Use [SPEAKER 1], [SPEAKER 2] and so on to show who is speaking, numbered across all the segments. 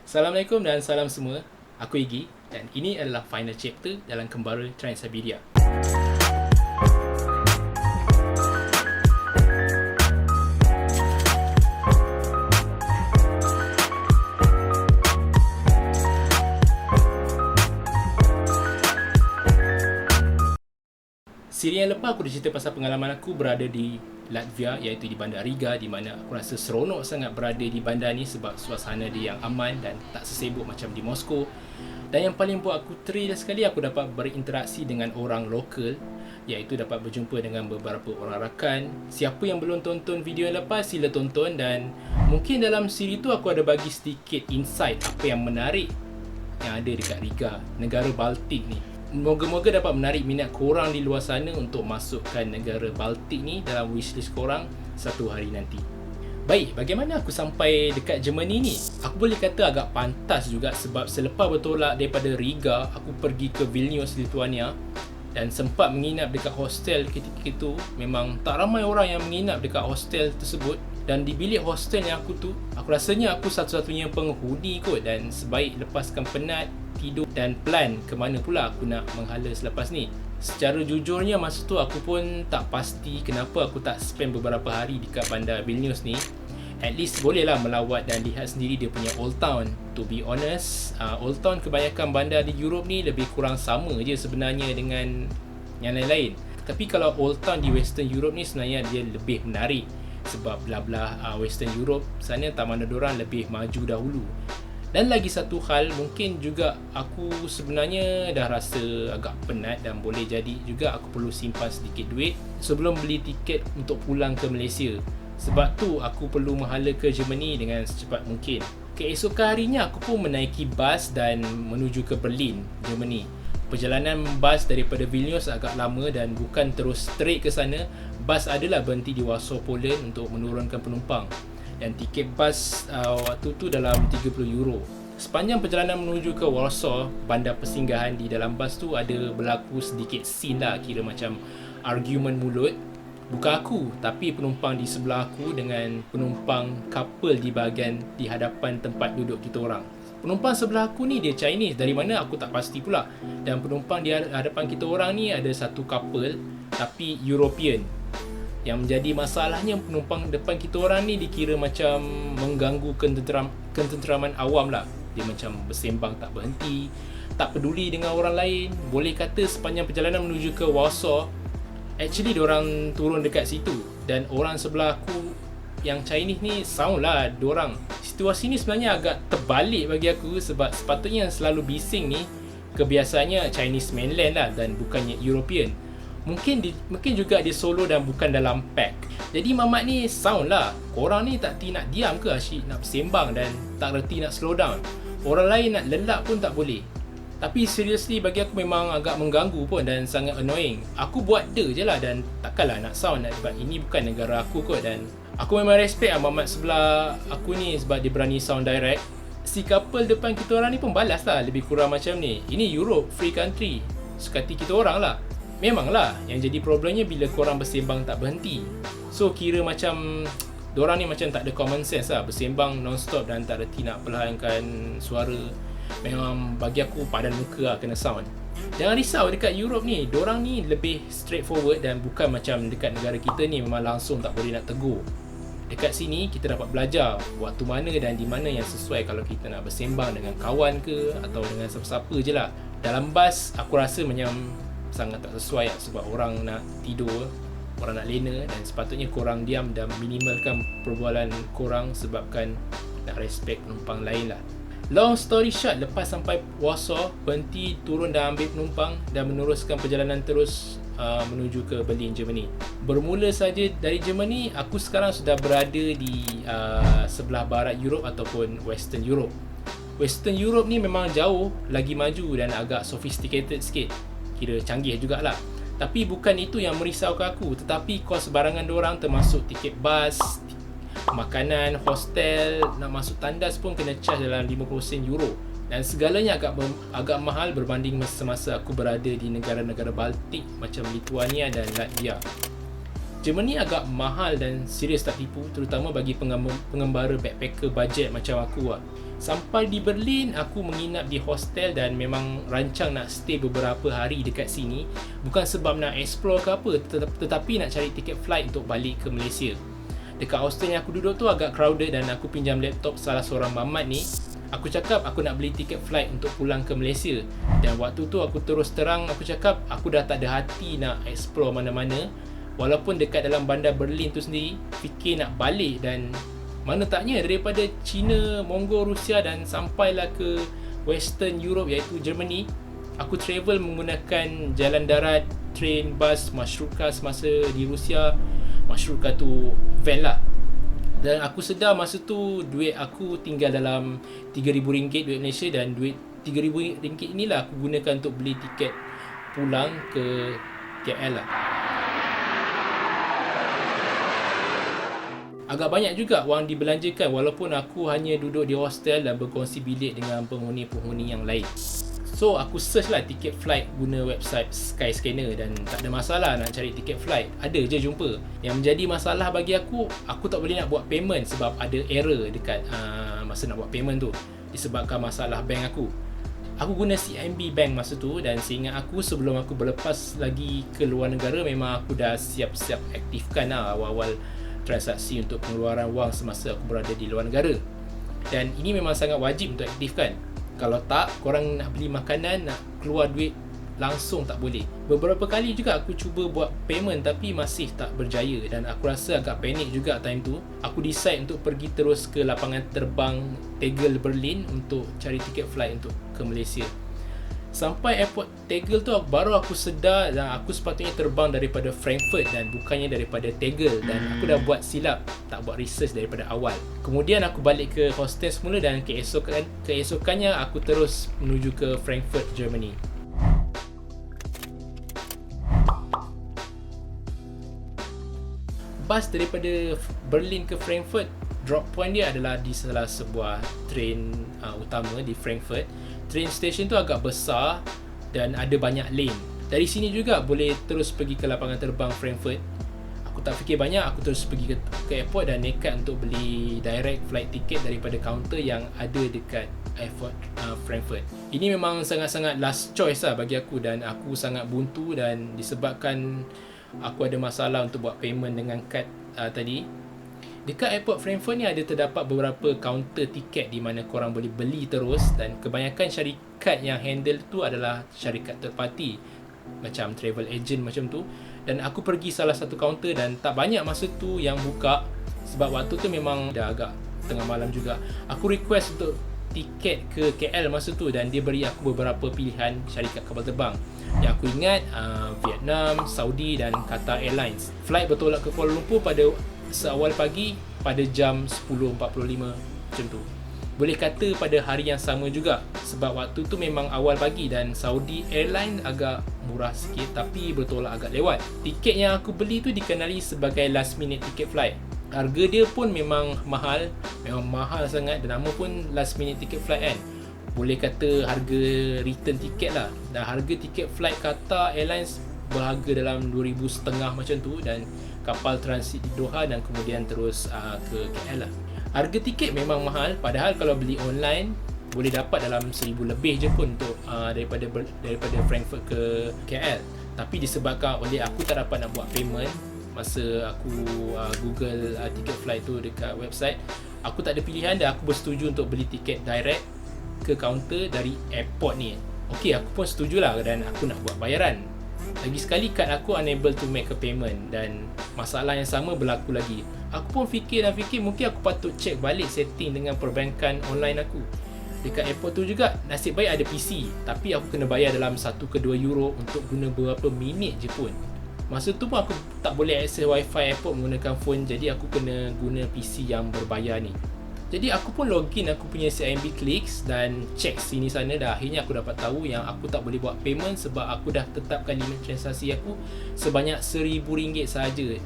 [SPEAKER 1] Assalamualaikum dan salam semua. Aku Iggy dan ini adalah final chapter dalam Kembara Trans-Siberia. Siri yang lepas aku dah cerita pasal pengalaman aku berada di Latvia, iaitu di bandar Riga, di mana aku rasa seronok sangat berada di bandar ni sebab suasana dia yang aman dan tak sesibuk macam di Moskow. Dan yang paling buat aku thrill sekali, aku dapat berinteraksi dengan orang lokal, iaitu dapat berjumpa dengan beberapa orang rakan. Siapa yang belum tonton video yang lepas, sila tonton. Dan mungkin dalam siri tu aku ada bagi sedikit insight apa yang menarik yang ada dekat Riga, negara Baltik ni. Moga-moga dapat menarik minat korang di luar sana untuk masukkan negara Baltik ni dalam wishlist korang satu hari nanti. Baik, bagaimana aku sampai dekat Germany ni? Aku boleh kata agak pantas juga sebab selepas bertolak daripada Riga, aku pergi ke Vilnius, Lithuania dan sempat menginap dekat hostel ketika itu. Memang tak ramai orang yang menginap dekat hostel tersebut. Dan di bilik hostel yang aku rasanya aku satu-satunya penghuni kot. Dan sebaik lepaskan penat, tidur dan plan ke mana pula aku nak menghala selepas ni. Secara jujurnya masa tu aku pun tak pasti kenapa aku tak spend beberapa hari dekat bandar Vilnius ni. At least bolehlah melawat dan lihat sendiri dia punya Old Town. To be honest, Old Town kebanyakan bandar di Europe ni lebih kurang sama je sebenarnya dengan yang lain-lain. Tapi kalau Old Town di Western Europe ni sebenarnya dia lebih menarik sebab belah-belah Western Europe sana taman dorang lebih maju dahulu. Dan lagi satu hal, mungkin juga aku sebenarnya dah rasa agak penat dan boleh jadi juga aku perlu simpan sedikit duit sebelum beli tiket untuk pulang ke Malaysia. Sebab tu aku perlu menghala ke Germany dengan secepat mungkin. Keesokan harinya aku pun menaiki bas dan menuju ke Berlin, Germany. Perjalanan bas daripada Vilnius agak lama dan bukan terus straight ke sana. Bas adalah berhenti di Warsaw, Poland untuk menurunkan penumpang. Dan tiket bas waktu tu dalam €30. Sepanjang perjalanan menuju ke Warsaw, bandar persinggahan, di dalam bas tu ada berlaku sedikit scene lah, kira macam argument mulut. Bukan aku, tapi penumpang di sebelah aku dengan penumpang couple di hadapan tempat duduk kita orang. Penumpang sebelah aku ni dia Chinese, dari mana aku tak pasti pula. Dan penumpang di hadapan kita orang ni ada satu couple tapi European. Yang menjadi masalahnya, penumpang depan kita orang ni dikira macam mengganggu ketenteraman awam lah. Dia macam bersembang tak berhenti, tak peduli dengan orang lain. Boleh kata sepanjang perjalanan menuju ke Warsaw, actually diorang turun dekat situ. Dan orang sebelah aku yang Chinese ni sound lah diorang. Situasi ni sebenarnya agak terbalik bagi aku sebab sepatutnya yang selalu bising ni kebiasaannya Chinese mainland lah dan bukannya European. Mungkin juga dia solo dan bukan dalam pack. Jadi mamat ni sound lah, korang ni tak nak diam ke, asyik nak bersembang dan tak reti nak slow down. Orang lain nak lelak pun tak boleh. Tapi seriously bagi aku memang agak mengganggu pun dan sangat annoying. Aku buat je lah dan takkanlah nak sound sebab ini bukan negara aku kot. Dan aku memang respect mamat sebelah aku ni sebab dia berani sound direct. Si couple depan kita orang ni pun balas lah, lebih kurang macam ni, ini Europe, free country, suka hati kita orang lah. Memanglah, yang jadi problemnya bila korang bersembang tak berhenti. So kira macam dorang ni macam tak ada common sense lah, bersembang non-stop dan tak reti nak perlahankan suara. Memang bagi aku padan muka lah kena sound. Jangan risau, dekat Europe ni dorang ni lebih straightforward dan bukan macam dekat negara kita ni memang langsung tak boleh nak tegur. Dekat sini kita dapat belajar waktu mana dan di mana yang sesuai kalau kita nak bersembang dengan kawan ke atau dengan siapa-siapa je lah. Dalam bas aku rasa macam sangat tak sesuai lah, sebab orang nak tidur, orang nak lena dan sepatutnya korang diam dan minimalkan perbualan korang sebabkan nak respect penumpang lain lah. Long story short, lepas sampai Warsaw, berhenti, turun dan ambil penumpang dan meneruskan perjalanan terus menuju ke Berlin, Germany. Bermula saja dari Germany, aku sekarang sudah berada di sebelah barat Europe ataupun Western Europe. Western Europe ni memang jauh lagi maju dan agak sophisticated sikit, kira canggih jugalah. Tapi bukan itu yang merisaukan aku, tetapi kos barangan diorang termasuk tiket bas, makanan, hostel, nak masuk tandas pun kena charge dalam 50 sen euro. Dan segalanya agak mahal berbanding semasa aku berada di negara-negara Baltik macam Lithuania dan Latvia. Germany agak mahal dan serius tak tipu, terutama bagi pengembara backpacker bajet macam aku lah. Sampai di Berlin, aku menginap di hostel dan memang rancang nak stay beberapa hari dekat sini. Bukan sebab nak explore ke apa, tetapi nak cari tiket flight untuk balik ke Malaysia. Dekat hostel yang aku duduk tu agak crowded dan aku pinjam laptop salah seorang mamat ni. Aku cakap aku nak beli tiket flight untuk pulang ke Malaysia. Dan waktu tu aku terus terang aku cakap aku dah tak ada hati nak explore mana-mana. Walaupun dekat dalam bandar Berlin tu sendiri, fikir nak balik dan mana taknya daripada China, Mongol, Rusia dan sampailah ke Western Europe iaitu Germany, aku travel menggunakan jalan darat, train, bas, masyrutka semasa di Rusia. Masyrutka tu van lah. Dan aku sedar masa tu duit aku tinggal dalam RM3,000 duit Malaysia dan duit RM3,000 inilah aku gunakan untuk beli tiket pulang ke KL lah. Agak banyak juga wang dibelanjakan walaupun aku hanya duduk di hostel dan berkongsi bilik dengan penghuni-penghuni yang lain. So aku search lah tiket flight guna website Skyscanner dan tak ada masalah nak cari tiket flight. Ada je jumpa. Yang menjadi masalah bagi aku tak boleh nak buat payment sebab ada error dekat masa nak buat payment tu disebabkan masalah bank aku. Aku guna CIMB Bank masa tu dan seingat aku sebelum aku berlepas lagi ke luar negara memang aku dah siap-siap aktifkan lah awal-awal transaksi untuk pengeluaran wang semasa aku berada di luar negara. Dan ini memang sangat wajib untuk aktifkan. Kalau tak, korang nak beli makanan, nak keluar duit langsung tak boleh. Beberapa kali juga aku cuba buat payment tapi masih tak berjaya dan aku rasa agak panik juga time tu. Aku decide untuk pergi terus ke lapangan terbang Tegel Berlin untuk cari tiket flight untuk ke Malaysia. Sampai airport Tegel tu baru aku sedar dan aku sepatutnya terbang daripada Frankfurt dan bukannya daripada Tegel dan aku dah buat silap, tak buat research daripada awal. Kemudian aku balik ke hostel semula dan keesokannya aku terus menuju ke Frankfurt, Germany. Bas daripada Berlin ke Frankfurt, drop point dia adalah di salah sebuah train utama di Frankfurt. Train station tu agak besar dan ada banyak lane. Dari sini juga boleh terus pergi ke lapangan terbang Frankfurt. Aku tak fikir banyak, aku terus pergi ke airport dan nekat untuk beli direct flight ticket daripada kaunter yang ada dekat airport Frankfurt. Ini memang sangat-sangat last choice lah bagi aku dan aku sangat buntu dan disebabkan aku ada masalah untuk buat payment dengan kad tadi. Dekat airport Frankfurt ni ada terdapat beberapa kaunter tiket di mana korang boleh beli terus dan kebanyakan syarikat yang handle tu adalah syarikat third party macam travel agent macam tu. Dan aku pergi salah satu kaunter dan tak banyak masa tu yang buka sebab waktu tu memang dah agak tengah malam juga. Aku request untuk tiket ke KL masa tu dan dia beri aku beberapa pilihan syarikat kapal terbang. Yang aku ingat Vietnam, Saudi dan Qatar Airlines. Flight bertolak ke Kuala Lumpur pada seawal pagi pada jam 10.45 macam tu. Boleh kata pada hari yang sama juga sebab waktu tu memang awal pagi dan Saudi Airlines agak murah sikit tapi bertolak agak lewat. Tiket yang aku beli tu dikenali sebagai last minute ticket flight. Harga dia pun memang mahal sangat dan nama pun last minute ticket flight kan. Boleh kata harga return tiket lah. Dan harga tiket flight Qatar Airlines berharga dalam 2,500 macam tu dan kapal transit di Doha dan kemudian terus ke KL lah. Harga tiket memang mahal padahal kalau beli online boleh dapat dalam 1,000 lebih je pun untuk daripada Frankfurt ke KL. Tapi disebabkan oleh aku tak dapat nak buat payment masa aku Google tiket flight tu dekat website, aku tak ada pilihan dan aku bersetuju untuk beli tiket direct ke kaunter dari airport ni. Okey, aku pun setujulah dan aku nak buat bayaran. Lagi sekali kad aku unable to make a payment dan masalah yang sama berlaku lagi. Aku pun fikir mungkin aku patut check balik setting dengan perbankan online aku. Dekat airport tu juga nasib baik ada PC tapi aku kena bayar dalam 1 ke 2 euro untuk guna beberapa minit je pun. Masa tu pun aku tak boleh akses wifi airport menggunakan phone jadi aku kena guna PC yang berbayar ni. Jadi aku pun login aku punya CIMB Clicks dan check sini sana dah akhirnya aku dapat tahu yang aku tak boleh buat payment sebab aku dah tetapkan limit transaksi aku sebanyak RM1,000 sahaja.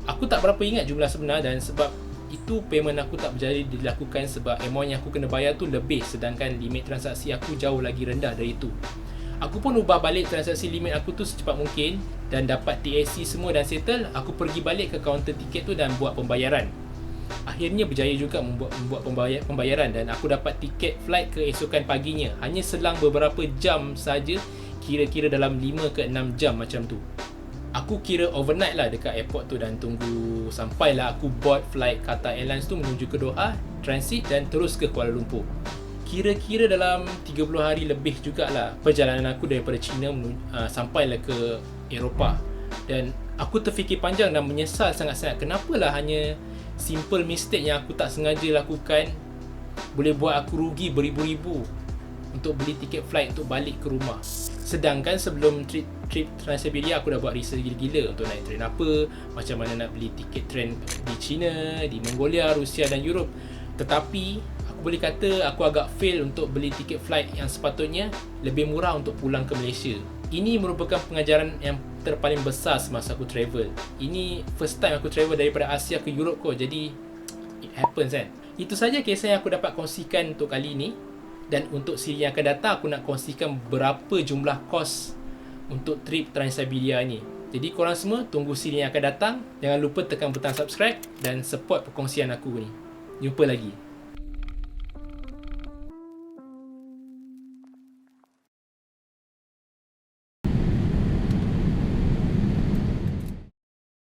[SPEAKER 1] Aku tak berapa ingat jumlah sebenar dan sebab itu payment aku tak berjaya dilakukan sebab amount yang aku kena bayar tu lebih sedangkan limit transaksi aku jauh lagi rendah dari itu. Aku pun ubah balik transaksi limit aku tu secepat mungkin dan dapat TAC semua dan settle. Aku pergi balik ke kaunter tiket tu dan buat pembayaran. akhirnya berjaya juga membuat pembayaran dan aku dapat tiket flight keesokan paginya. Hanya selang beberapa jam saja, kira-kira dalam 5 ke 6 jam macam tu. Aku kira overnight lah dekat airport tu dan tunggu sampailah aku board flight Qatar Airlines tu menuju ke Doha, transit dan terus ke Kuala Lumpur. Kira-kira dalam 30 hari lebih jugalah perjalanan aku daripada China sampailah ke Eropah. Dan aku terfikir panjang dan menyesal sangat-sangat kenapalah hanya simple mistake yang aku tak sengaja lakukan boleh buat aku rugi beribu-ribu untuk beli tiket flight untuk balik ke rumah. Sedangkan sebelum trip Trans-Siberia aku dah buat research gila-gila untuk naik train apa, macam mana nak beli tiket train di China, di Mongolia, Rusia dan Europe. Tetapi aku boleh kata aku agak fail untuk beli tiket flight yang sepatutnya lebih murah untuk pulang ke Malaysia. Ini merupakan pengajaran yang terpaling besar semasa aku travel. Ini first time aku travel daripada Asia ke Europe kot. Jadi it happens kan. Itu saja kisah yang aku dapat kongsikan untuk kali ini. Dan untuk siri yang akan datang, aku nak kongsikan berapa jumlah kos untuk trip Trans-Siberia ni. Jadi korang semua tunggu siri yang akan datang. Jangan lupa tekan butang subscribe dan support perkongsian aku ni. Jumpa lagi.